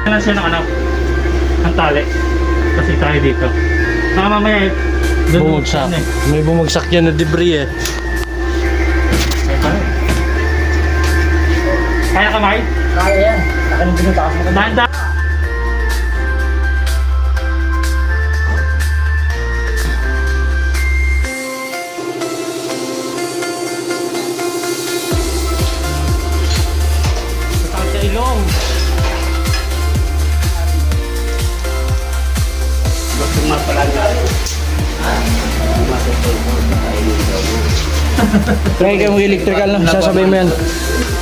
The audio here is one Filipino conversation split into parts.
Kailan siya ng ang tali. Kasi tayo dito. Baka mamaya Bumagsak. May bumagsak yan na debris eh. Kaya ka, Mike? Kaya yan. Akin yung binutakas mo. Danda! Sa ilong. Try kayo mag-electrical na. Sasabay mo yan.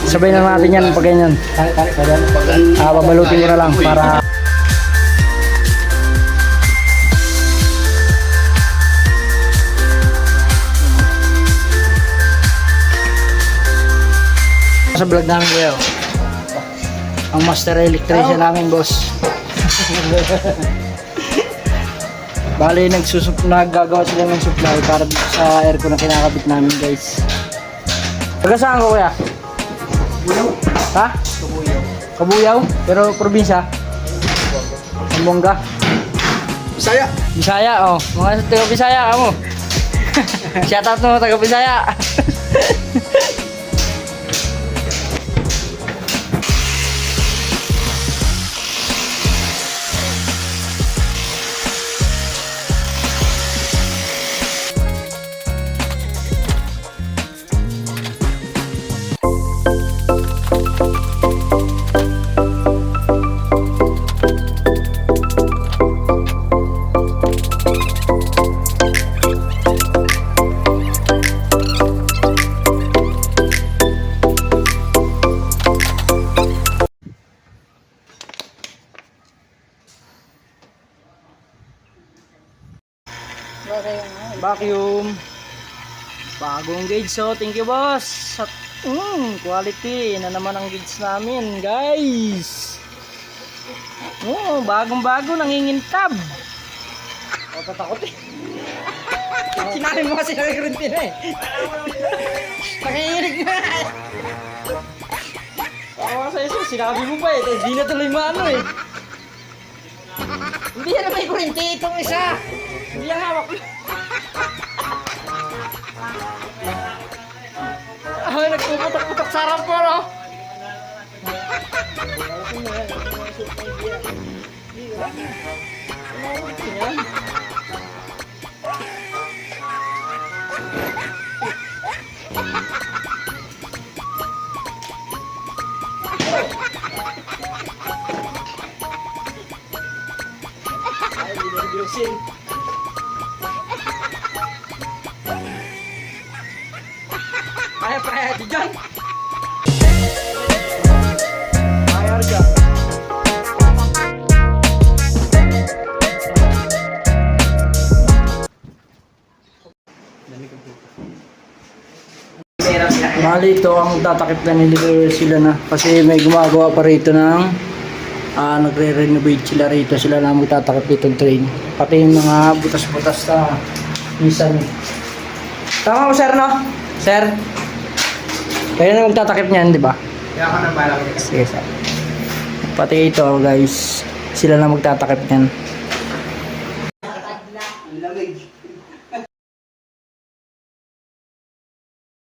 Sabay na natin yan pag ganyan. Babalutin ko na lang para... Sa vlog namin kayo. Ang master electrician namin, boss. Bali, naggagawa sila ng supply para sa aircon na kinakabit namin, guys. Taga saan ko, kuya? Kabuyaw. Ha? Kabuyaw. Kabuyaw? Pero probinsya? Zamboanga. Bisaya. Bisaya, oh. Mga taga Bisaya ka mo. Shoutout mo, taga Bisaya. Vacuum. Bagong gauge, so thank you, boss. At quality na naman ang gauge namin, guys. Bagong-bago, nangingintab. Tatakot eh. Sinabi mo kasi nag-grunti na eh. Nakinginig na eh. Parang sa iso, sinabi mo pa eh. Hindi na tuloy maano eh. Hindi yan na may kurinti itong isa. Hindi yan hawak mo. Nagpuputok-putok sarap po, no? Kaya di dyan. Kaya harga. Bali ito ang tatakip na nila sila na kasi may gumagawa pa rito ng nagre-renovate sila rito, sila na magtatakip itong train pati yung mga butas-butas na minsan. Tama mo, sir, no? Sir, kayo na magtatakip niyan, di ba? Kaya ako nang balang. Sige, sir. Pati ito, guys, sila na magtatakip niyan.